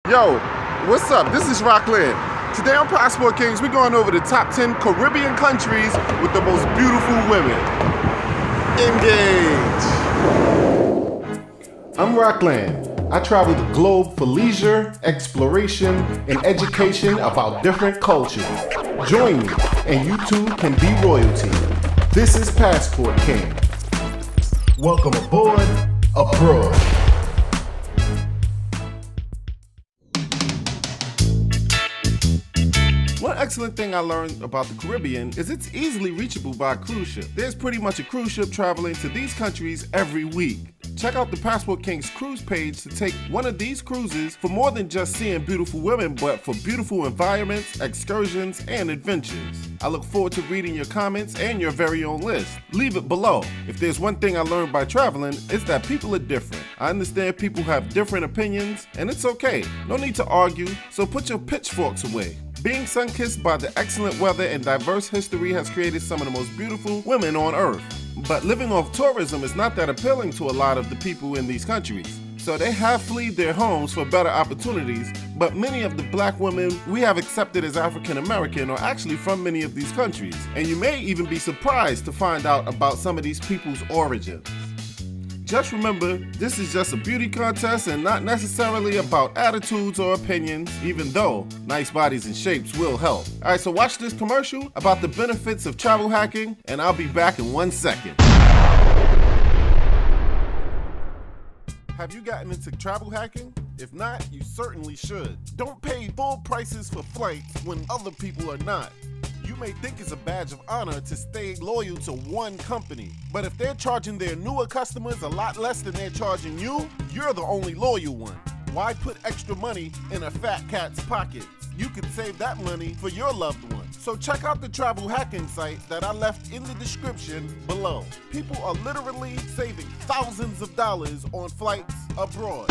Yo, what's up? This is Rockland. Today on Passport Kings, we're going over the top 10 Caribbean countries with the most beautiful women. Engage! I'm Rockland. I travel the globe for leisure, exploration, and education about different cultures. Join me, and you too can be royalty. This is Passport King. Welcome aboard, abroad. One excellent thing I learned about the Caribbean is it's easily reachable by a cruise ship. There's pretty much a cruise ship traveling to these countries every week. Check out the Passport Kings cruise page to take one of these cruises for more than just seeing beautiful women, but for beautiful environments, excursions, and adventures. I look forward to reading your comments and your very own list. Leave it below. If there's one thing I learned by traveling, it's that people are different. I understand people have different opinions, and it's okay. No need to argue, so put your pitchforks away. Being sun-kissed by the excellent weather and diverse history has created some of the most beautiful women on earth. But living off tourism is not that appealing to a lot of the people in these countries. So they have fled their homes for better opportunities, but many of the black women we have accepted as African American are actually from many of these countries. And you may even be surprised to find out about some of these people's origins. Just remember, this is just a beauty contest and not necessarily about attitudes or opinions, even though nice bodies and shapes will help. Alright, so watch this commercial about the benefits of travel hacking, and I'll be back in 1 second. Have you gotten into travel hacking? If not, you certainly should. Don't pay full prices for flights when other people are not. You may think it's a badge of honor to stay loyal to one company, but if they're charging their newer customers a lot less than they're charging you, you're the only loyal one. Why put extra money in a fat cat's pockets? You could save that money for your loved one. So check out the travel hacking site that I left in the description below. People are literally saving thousands of dollars on flights abroad.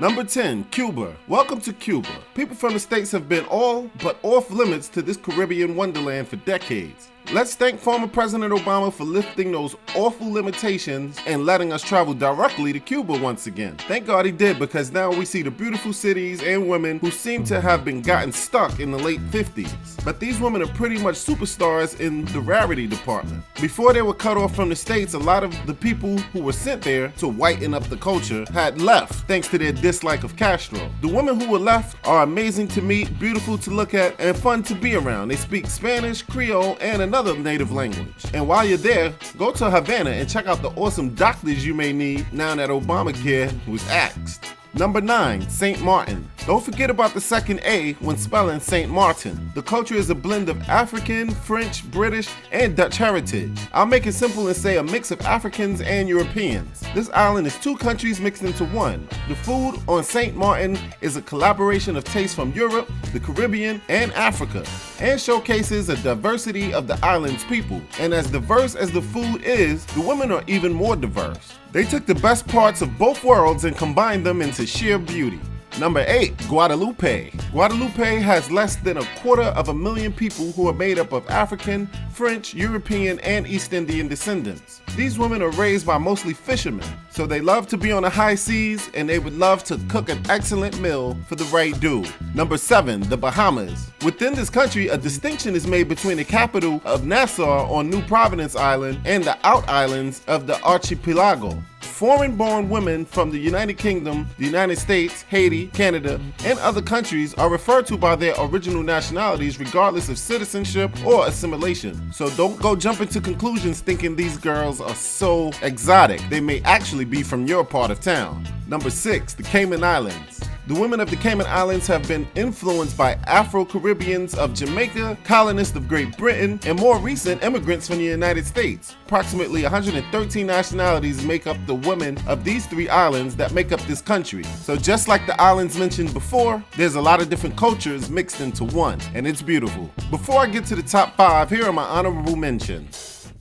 Number 10, Cuba. Welcome to Cuba. People from the States have been all but off limits to this Caribbean wonderland for decades. Let's thank former President Obama for lifting those awful limitations and letting us travel directly to Cuba once again. Thank God he did, because now we see the beautiful cities and women who seem to have been gotten stuck in the late 50s. But these women are pretty much superstars in the rarity department. Before they were cut off from the States, a lot of the people who were sent there to whiten up the culture had left thanks to their dislike of Castro. The women who were left are amazing to meet, beautiful to look at, and fun to be around. They speak Spanish, Creole, and another native language. And while you're there, go to Havana and check out the awesome doctors you may need now that Obamacare was axed. Number 9, St. Martin. Don't forget about the second A when spelling St. Martin. The culture is a blend of African, French, British, and Dutch heritage. I'll make it simple and say a mix of Africans and Europeans. This island is two countries mixed into one. The food on St. Martin is a collaboration of tastes from Europe, the Caribbean, and Africa, and showcases a diversity of the island's people. And as diverse as the food is, the women are even more diverse. They took the best parts of both worlds and combined them into sheer beauty. Number 8, Guadeloupe. Guadeloupe has less than 250,000 people who are made up of African, French, European, and East Indian descendants. These women are raised by mostly fishermen, so they love to be on the high seas and they would love to cook an excellent meal for the right dude. Number 7, the Bahamas. Within this country, a distinction is made between the capital of Nassau on New Providence Island and the out islands of the archipelago. Foreign-born women from the United Kingdom, the United States, Haiti, Canada, and other countries are referred to by their original nationalities regardless of citizenship or assimilation. So don't go jumping to conclusions thinking these girls are so exotic. They may actually be from your part of town. Number 6, the Cayman Islands. The women of the Cayman Islands have been influenced by Afro-Caribbeans of Jamaica, colonists of Great Britain, and more recent immigrants from the United States. Approximately 113 nationalities make up the women of these 3 islands that make up this country. So just like the islands mentioned before, there's a lot of different cultures mixed into one, and it's beautiful. Before I get to the top 5, here are my honorable mentions.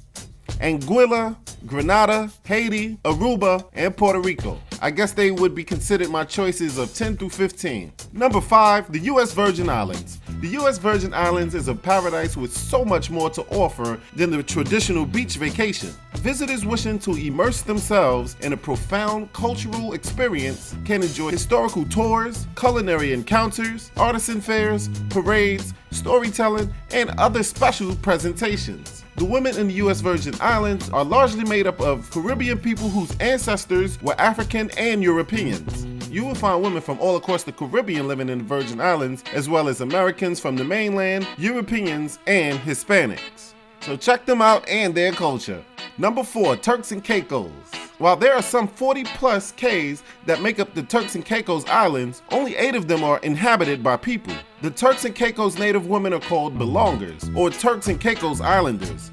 Anguilla, Grenada, Haiti, Aruba, and Puerto Rico. I guess they would be considered my choices of 10 through 15. Number 5, the U.S. Virgin Islands. The U.S. Virgin Islands is a paradise with so much more to offer than the traditional beach vacation. Visitors wishing to immerse themselves in a profound cultural experience can enjoy historical tours, culinary encounters, artisan fairs, parades, storytelling, and other special presentations. The women in the U.S. Virgin Islands are largely made up of Caribbean people whose ancestors were African and Europeans. You will find women from all across the Caribbean living in the Virgin Islands, as well as Americans from the mainland, Europeans, and Hispanics. So check them out and their culture. Number 4, Turks and Caicos. While there are some 40 plus Ks that make up the Turks and Caicos Islands, only 8 of them are inhabited by people. The Turks and Caicos native women are called belongers, or Turks and Caicos Islanders,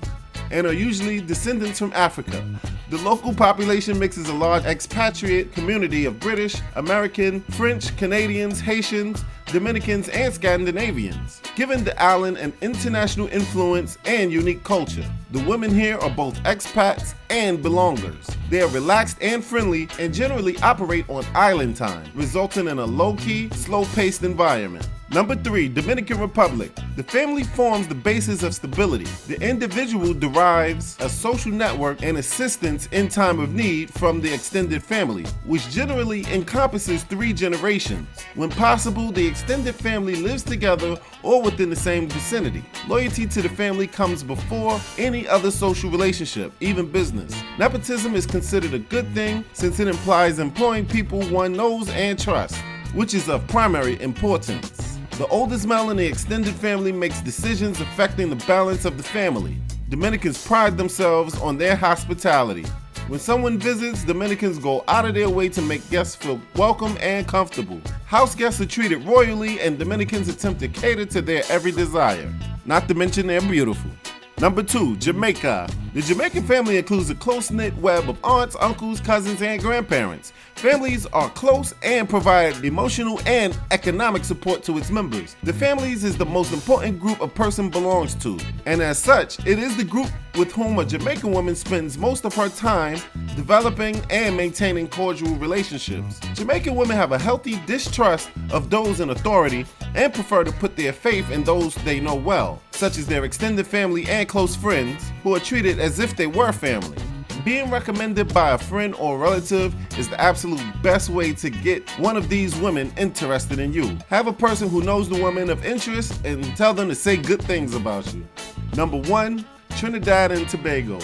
and are usually descendants from Africa. The local population mixes a large expatriate community of British, American, French, Canadians, Haitians, Dominicans, and Scandinavians, giving the island an international influence and unique culture. The women here are both expats and belongers. They are relaxed and friendly and generally operate on island time, resulting in a low-key, slow-paced environment. Number 3, Dominican Republic. The family forms the basis of stability. The individual derives a social network and assistance in time of need from the extended family, which generally encompasses 3 generations. When possible, the extended family lives together or within the same vicinity. Loyalty to the family comes before any other social relationship, even business. Nepotism is considered a good thing since it implies employing people one knows and trusts, which is of primary importance. The oldest male in the extended family makes decisions affecting the balance of the family. Dominicans pride themselves on their hospitality. When someone visits, Dominicans go out of their way to make guests feel welcome and comfortable. House guests are treated royally, and Dominicans attempt to cater to their every desire. Not to mention they're beautiful. Number 2, Jamaica. The Jamaican family includes a close-knit web of aunts, uncles, cousins, and grandparents. Families are close and provide emotional and economic support to its members. The families is the most important group a person belongs to, and as such, it is the group with whom a Jamaican woman spends most of her time developing and maintaining cordial relationships. Jamaican women have a healthy distrust of those in authority and prefer to put their faith in those they know well, such as their extended family and close friends, who are treated as if they were family. Being recommended by a friend or relative is the absolute best way to get one of these women interested in you. Have a person who knows the woman of interest and tell them to say good things about you. Number 1, Trinidad and Tobago.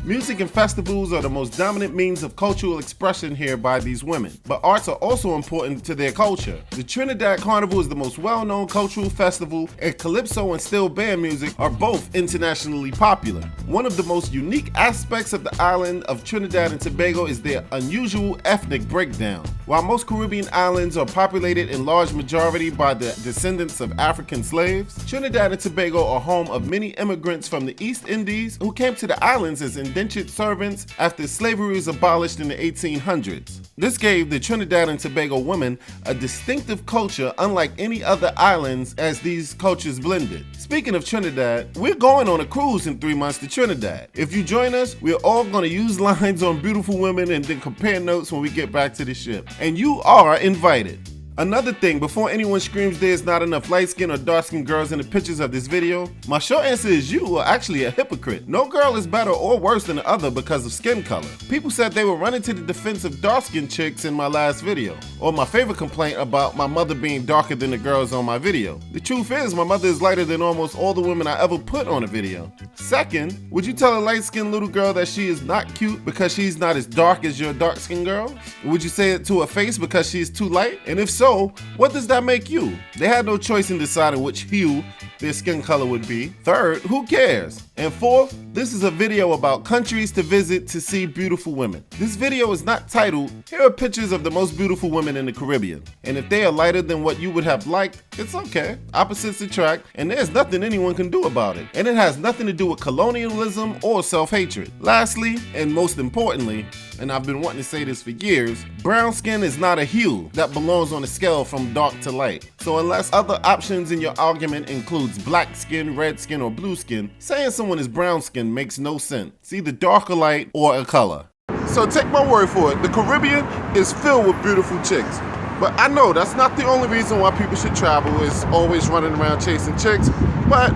Music and festivals are the most dominant means of cultural expression here by these women, but arts are also important to their culture. The Trinidad Carnival is the most well-known cultural festival, and calypso and steel band music are both internationally popular. One of the most unique aspects of the island of Trinidad and Tobago is their unusual ethnic breakdown. While most Caribbean islands are populated in large majority by the descendants of African slaves, Trinidad and Tobago are home of many immigrants from the East Indies who came to the islands as indentured servants after slavery was abolished in the 1800s. This gave the Trinidad and Tobago women a distinctive culture unlike any other islands as these cultures blended. Speaking of Trinidad, we're going on a cruise in 3 months to Trinidad. If you join us, we're all going to use lines on beautiful women and then compare notes when we get back to the ship. And you are invited. Another thing, before anyone screams there's not enough light-skinned or dark-skinned girls in the pictures of this video, my short answer is you are actually a hypocrite. No girl is better or worse than the other because of skin color. People said they were running to the defense of dark-skinned chicks in my last video, or my favorite complaint about my mother being darker than the girls on my video. The truth is, my mother is lighter than almost all the women I ever put on a video. Second, would you tell a light-skinned little girl that she is not cute because she's not as dark as your dark-skinned girl? Would you say it to her face because she's too light? And if so, what does that make you? They had no choice in deciding which hue their skin color would be. Third, who cares? And fourth, this is a video about countries to visit to see beautiful women. This video is not titled, "Here are pictures of the most beautiful women in the Caribbean." And if they are lighter than what you would have liked, it's okay. Opposites attract, and there's nothing anyone can do about it. And it has nothing to do with colonialism or self-hatred. Lastly, and most importantly, and I've been wanting to say this for years, brown skin is not a hue that belongs on a scale from dark to light. So unless other options in your argument includes black skin, red skin, or blue skin, saying someone is brown skin makes no sense. It's either dark or light or a color. So take my word for it, the Caribbean is filled with beautiful chicks. But I know that's not the only reason why people should travel, is always running around chasing chicks, but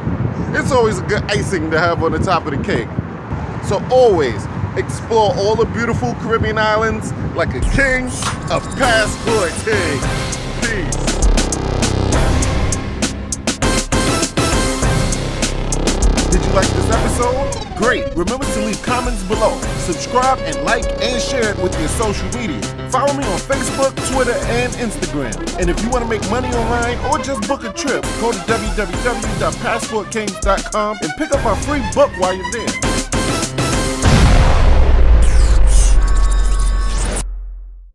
it's always a good icing to have on the top of the cake. So always explore all the beautiful Caribbean islands like a king of Passport King. Peace. Did you like this episode? Great. Remember to leave comments below. Subscribe and like and share it with your social media. Follow me on Facebook, Twitter, and Instagram. And if you want to make money online or just book a trip, go to www.passportkings.com and pick up our free book while you're there.